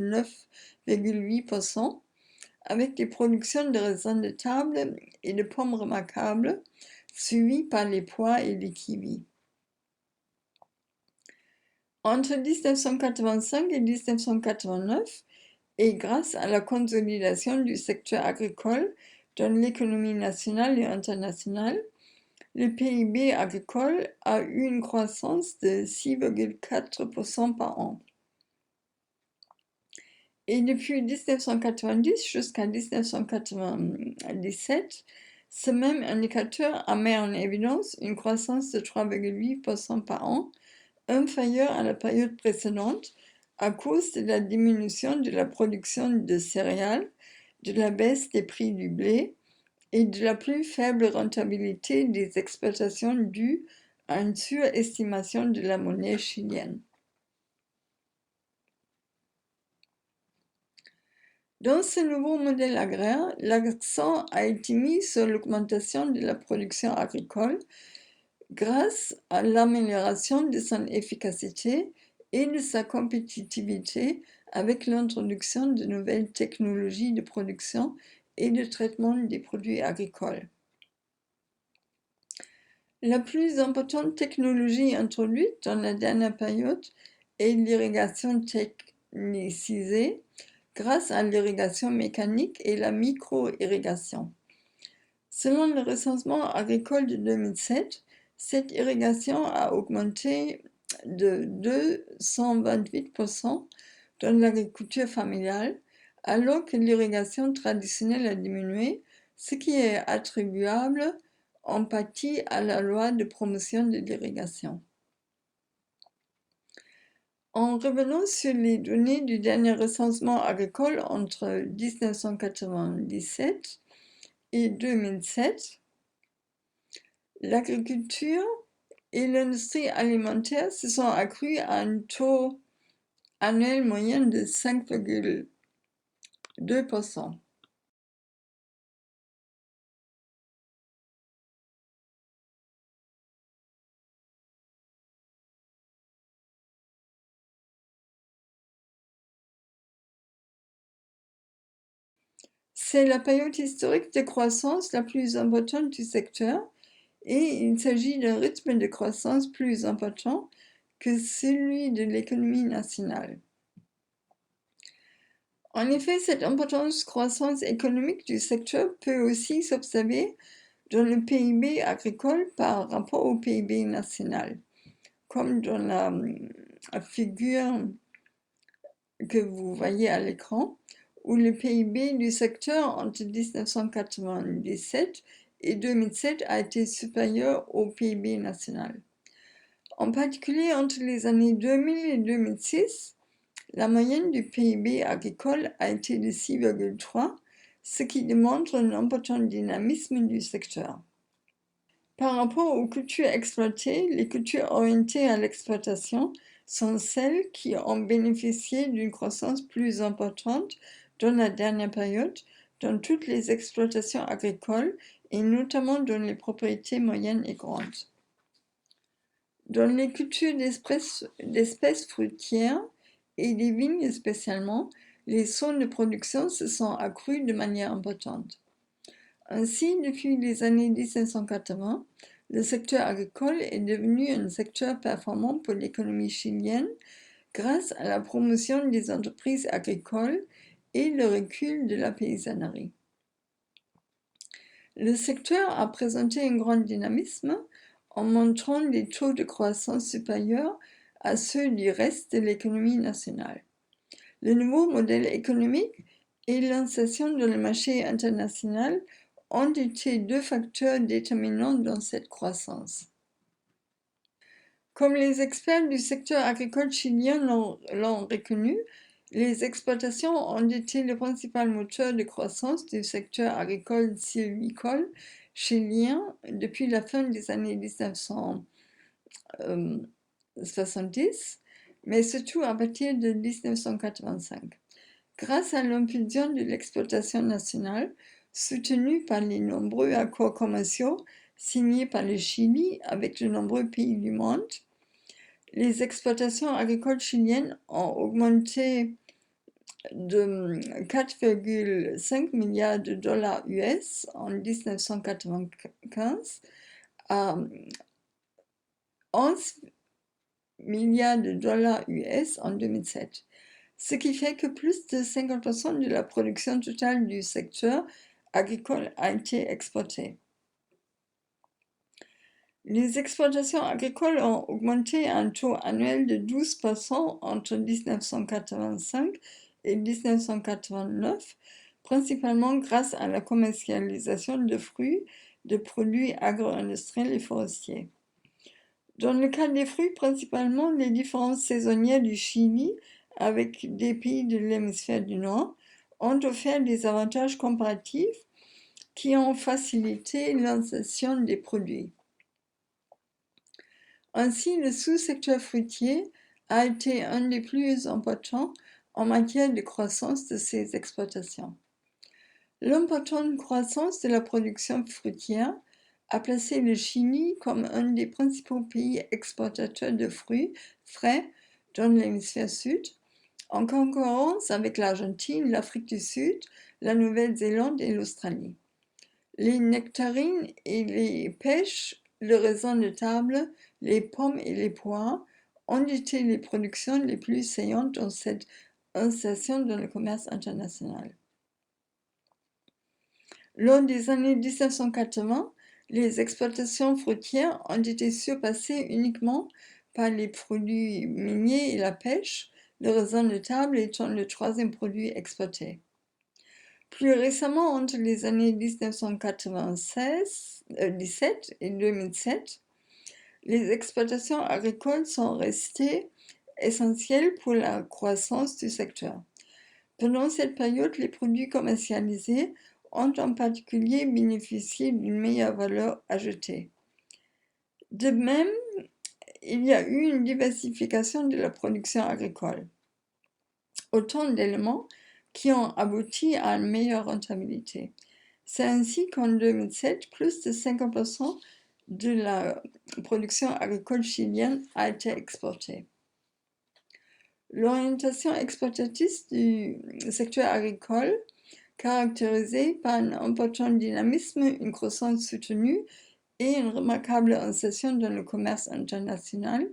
Speaker 1: 9,8%, avec des productions de raisins de table et de pommes remarquables, suivies par les pois et les kiwis. Entre 1985 et 1989, et grâce à la consolidation du secteur agricole dans l'économie nationale et internationale, le PIB agricole a eu une croissance de 6,4% par an. Et depuis 1990 jusqu'à 1997, ce même indicateur a mis en évidence une croissance de 3,8% par an, inférieure à la période précédente à cause de la diminution de la production de céréales, de la baisse des prix du blé et de la plus faible rentabilité des exploitations due à une surestimation de la monnaie chilienne. Dans ce nouveau modèle agraire, l'accent a été mis sur l'augmentation de la production agricole grâce à l'amélioration de son efficacité et de sa compétitivité avec l'introduction de nouvelles technologies de production et de traitement des produits agricoles. La plus importante technologie introduite dans la dernière période est l'irrigation technicisée grâce à l'irrigation mécanique et la micro-irrigation. Selon le recensement agricole de 2007, cette irrigation a augmenté de 228% dans l'agriculture familiale, alors que l'irrigation traditionnelle a diminué, ce qui est attribuable en partie à la loi de promotion de l'irrigation. En revenant sur les données du dernier recensement agricole entre 1997 et 2007, l'agriculture et l'industrie alimentaire se sont accrues à un taux annuel moyen de 5,2%. C'est la période historique de croissance la plus importante du secteur et il s'agit d'un rythme de croissance plus important que celui de l'économie nationale. En effet, cette importante croissance économique du secteur peut aussi s'observer dans le PIB agricole par rapport au PIB national, comme dans la figure que vous voyez à l'écran, où le PIB du secteur entre 1997 et 2007 a été supérieur au PIB national. En particulier entre les années 2000 et 2006, la moyenne du PIB agricole a été de 6,3, ce qui démontre un important dynamisme du secteur. Par rapport aux cultures exploitées, les cultures orientées à l'exploitation sont celles qui ont bénéficié d'une croissance plus importante dans la dernière période dans toutes les exploitations agricoles et notamment dans les propriétés moyennes et grandes. Dans les cultures d'espèces fruitières et des vignes spécialement, les zones de production se sont accrues de manière importante. Ainsi, depuis les années 1980, le secteur agricole est devenu un secteur performant pour l'économie chilienne grâce à la promotion des entreprises agricoles et le recul de la paysannerie. Le secteur a présenté un grand dynamisme en montrant des taux de croissance supérieurs à ceux du reste de l'économie nationale. Le nouveau modèle économique et l'insertion dans le marché international ont été deux facteurs déterminants dans cette croissance. Comme les experts du secteur agricole chilien l'ont reconnu, les exportations ont été le principal moteur de croissance du secteur agricole sylvicole chilien depuis la fin des années 1970, mais surtout à partir de 1985. Grâce à l'impulsion de l'exploitation nationale, soutenue par les nombreux accords commerciaux signés par le Chili avec de nombreux pays du monde, les exploitations agricoles chiliennes ont augmenté de 4,5 milliards de dollars US en 1995 à 11 milliards de dollars US en 2007, ce qui fait que plus de 50% de la production totale du secteur agricole a été exportée. Les exportations agricoles ont augmenté à un taux annuel de 12% entre 1985 et 1989, principalement grâce à la commercialisation de fruits, de produits agro-industriels et forestiers. Dans le cas des fruits, principalement les différences saisonnières du Chili avec des pays de l'hémisphère du Nord ont offert des avantages comparatifs qui ont facilité l'insertion des produits. Ainsi, le sous-secteur fruitier a été un des plus importants en matière de croissance de ces exploitations. L'importante croissance de la production fruitière a placé le Chili comme un des principaux pays exportateurs de fruits frais dans l'hémisphère sud, en concurrence avec l'Argentine, l'Afrique du Sud, la Nouvelle-Zélande et l'Australie. Les nectarines et les pêches, le raisin de table, les pommes et les poires ont été les productions les plus saillantes dans cette insertion dans le commerce international. Lors des années 1980, les exploitations fruitières ont été surpassées uniquement par les produits miniers et la pêche, le raisin de table étant le troisième produit exporté. Plus récemment, entre les années 1997 et 2007, les exploitations agricoles sont restées essentielles pour la croissance du secteur. Pendant cette période, les produits commercialisés ont en particulier bénéficié d'une meilleure valeur ajoutée. De même, il y a eu une diversification de la production agricole. Autant d'éléments qui ont abouti à une meilleure rentabilité. C'est ainsi qu'en 2007, plus de 50% de la production agricole chilienne a été exportée. L'orientation exportatrice du secteur agricole, caractérisée par un important dynamisme, une croissance soutenue et une remarquable insertion dans le commerce international,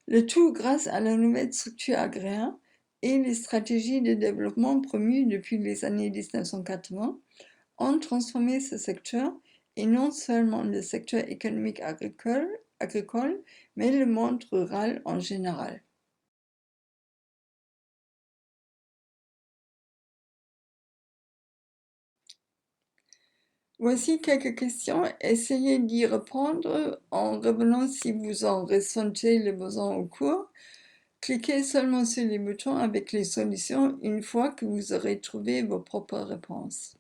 Speaker 1: le tout grâce à la nouvelle structure agraire et les stratégies de développement promues depuis les années 1980, ont transformé ce secteur, et non seulement le secteur économique agricole, mais le monde rural en général. Voici quelques questions, essayez d'y répondre en revenant si vous en ressentez le besoin au cours. Cliquez seulement sur les boutons avec les solutions une fois que vous aurez trouvé vos propres réponses.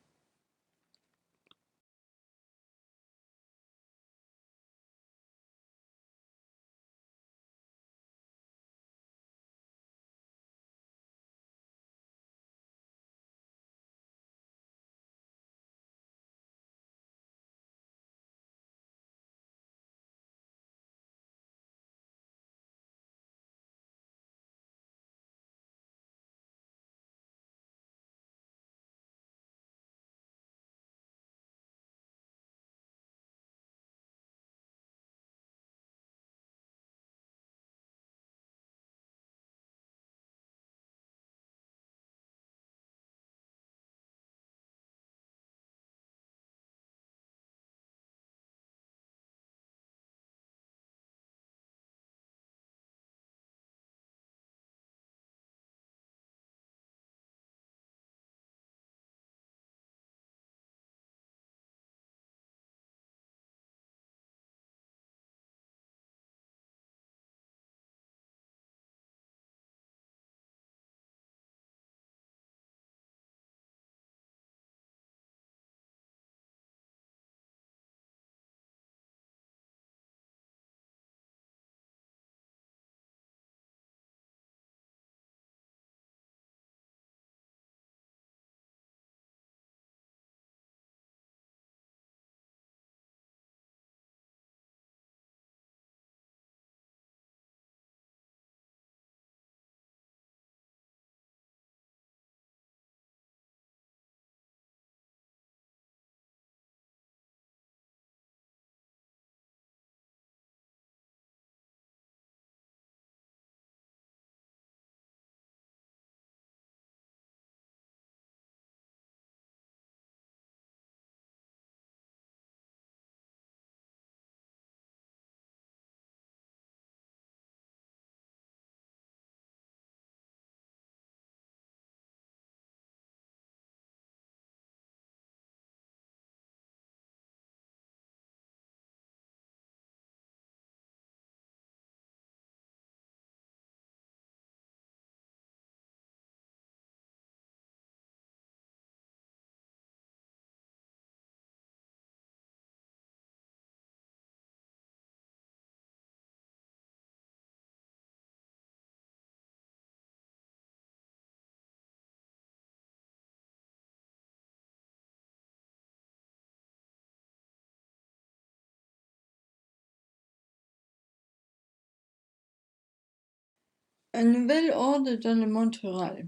Speaker 1: Un nouvel ordre dans le monde rural.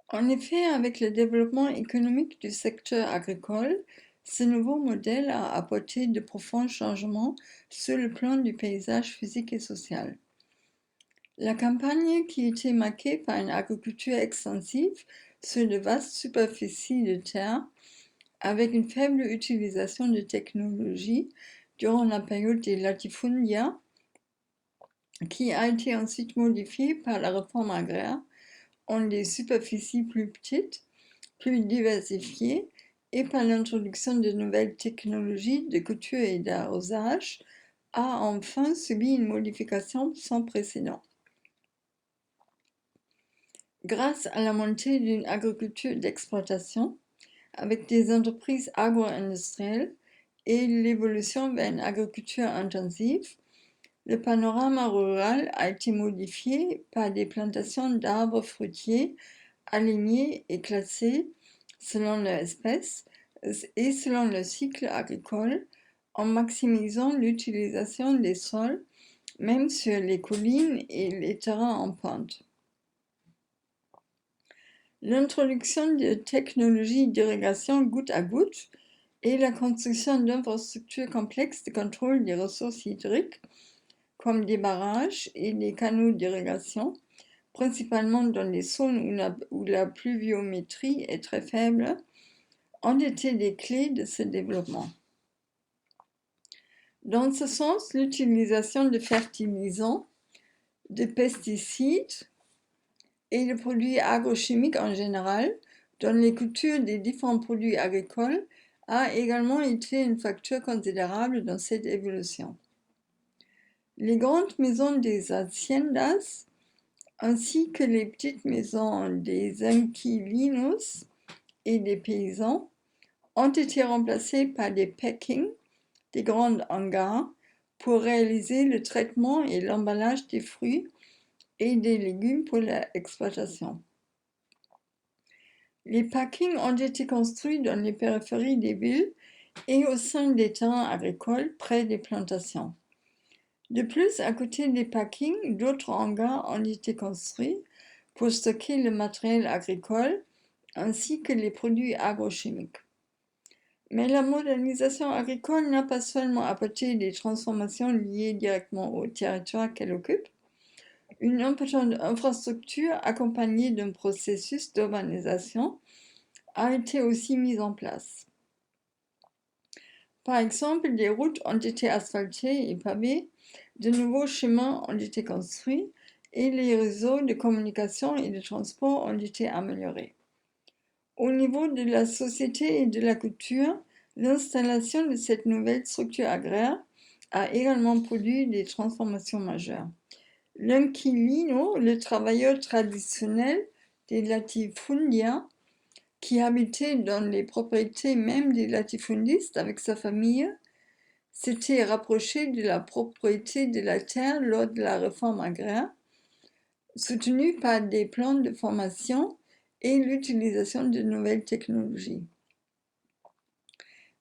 Speaker 1: En effet, avec le développement économique du secteur agricole, ce nouveau modèle a apporté de profonds changements sur le plan du paysage physique et social. La campagne, qui était marquée par une agriculture extensive sur de vastes superficies de terre, avec une faible utilisation de technologies durant la période des latifundia, qui a été ensuite modifiée par la réforme agraire, ont des superficies plus petites, plus diversifiées et par l'introduction de nouvelles technologies de couture et d'arrosage, a enfin subi une modification sans précédent. Grâce à la montée d'une agriculture d'exploitation, avec des entreprises agro-industrielles et l'évolution vers une agriculture intensive, le panorama rural a été modifié par des plantations d'arbres fruitiers alignés et classés selon leur espèce et selon le cycle agricole, en maximisant l'utilisation des sols, même sur les collines et les terrains en pente. L'introduction de technologies d'irrigation goutte à goutte et la construction d'infrastructures complexes de contrôle des ressources hydriques, comme des barrages et des canaux d'irrigation, principalement dans les zones où la pluviométrie est très faible, ont été des clés de ce développement. Dans ce sens, l'utilisation de fertilisants, de pesticides et de produits agrochimiques en général dans les cultures des différents produits agricoles a également été un facteur considérable dans cette évolution. Les grandes maisons des haciendas ainsi que les petites maisons des inquilinos et des paysans ont été remplacées par des packings, des grands hangars, pour réaliser le traitement et l'emballage des fruits et des légumes pour l'exploitation. Les packings ont été construits dans les périphéries des villes et au sein des terrains agricoles près des plantations. De plus, à côté des packings, d'autres hangars ont été construits pour stocker le matériel agricole ainsi que les produits agrochimiques. Mais la modernisation agricole n'a pas seulement apporté des transformations liées directement au territoire qu'elle occupe. Une importante infrastructure accompagnée d'un processus d'urbanisation a été aussi mise en place. Par exemple, des routes ont été asphaltées et pavées, de nouveaux chemins ont été construits et les réseaux de communication et de transport ont été améliorés. Au niveau de la société et de la culture, l'installation de cette nouvelle structure agraire a également produit des transformations majeures. L'inquilino, le travailleur traditionnel des latifundia, qui habitait dans les propriétés même des latifundistes avec sa famille, s'était rapproché de la propriété de la terre lors de la réforme agraire, soutenue par des plans de formation et l'utilisation de nouvelles technologies.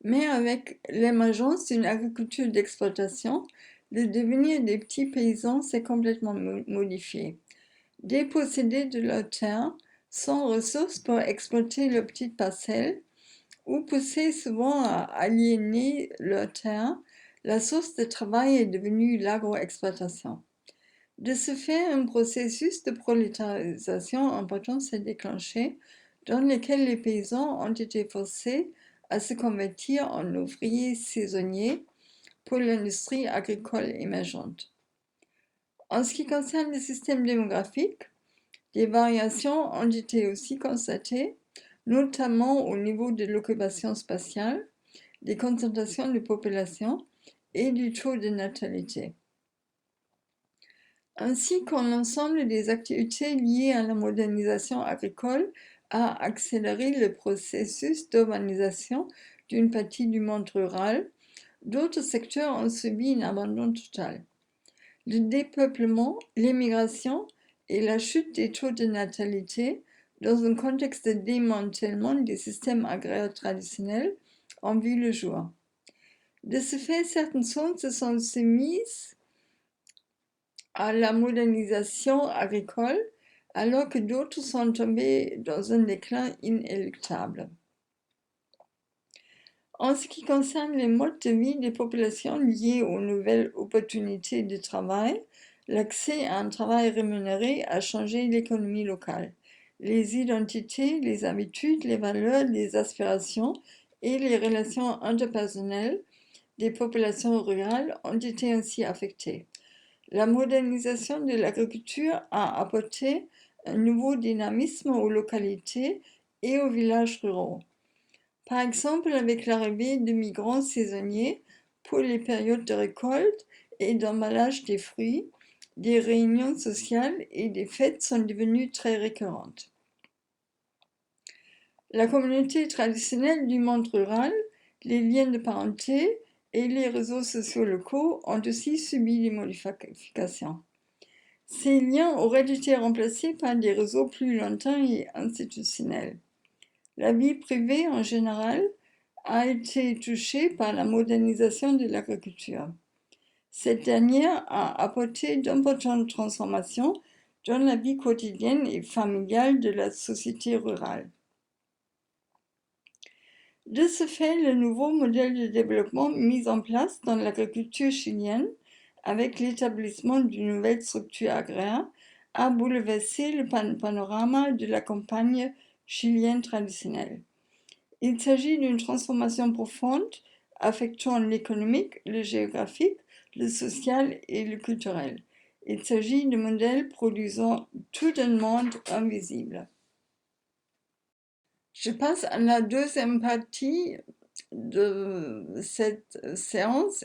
Speaker 1: Mais avec l'émergence d'une agriculture d'exploitation, le devenir des petits paysans s'est complètement modifié. Dépossédés de leur terre, sans ressources pour exploiter leurs petites parcelles, ou poussés souvent à aliéner leur terre, la source de travail est devenue l'agroexploitation. De ce fait, un processus de prolétarisation important s'est déclenché, dans lequel les paysans ont été forcés à se convertir en ouvriers saisonniers pour l'industrie agricole émergente. En ce qui concerne le système démographique, des variations ont été aussi constatées, notamment au niveau de l'occupation spatiale, des concentrations de population et du taux de natalité. Ainsi qu'en l'ensemble des activités liées à la modernisation agricole a accéléré le processus d'urbanisation d'une partie du monde rural, d'autres secteurs ont subi un abandon total. Le dépeuplement, l'émigration et la chute des taux de natalité dans un contexte de démantèlement des systèmes agraires traditionnels ont vu le jour. De ce fait, certaines zones se sont soumises à la modernisation agricole, alors que d'autres sont tombés dans un déclin inéluctable. En ce qui concerne les modes de vie des populations liés aux nouvelles opportunités de travail, l'accès à un travail rémunéré a changé l'économie locale. Les identités, les habitudes, les valeurs, les aspirations et les relations interpersonnelles des populations rurales ont été ainsi affectées. La modernisation de l'agriculture a apporté un nouveau dynamisme aux localités et aux villages ruraux. Par exemple, avec l'arrivée de migrants saisonniers pour les périodes de récolte et d'emballage des fruits, des réunions sociales et des fêtes sont devenues très récurrentes. La communauté traditionnelle du monde rural, les liens de parenté et les réseaux sociaux locaux ont aussi subi des modifications. Ces liens auraient été remplacés par des réseaux plus lointains et institutionnels. La vie privée en général a été touchée par la modernisation de l'agriculture. Cette dernière a apporté d'importantes transformations dans la vie quotidienne et familiale de la société rurale. De ce fait, le nouveau modèle de développement mis en place dans l'agriculture chilienne, avec l'établissement d'une nouvelle structure agraire, a bouleversé le panorama de la campagne chilienne traditionnelle. Il s'agit d'une transformation profonde affectant l'économique, le géographique, le social et le culturel. Il s'agit de modèles produisant tout un monde invisible. Je passe à la deuxième partie de cette séance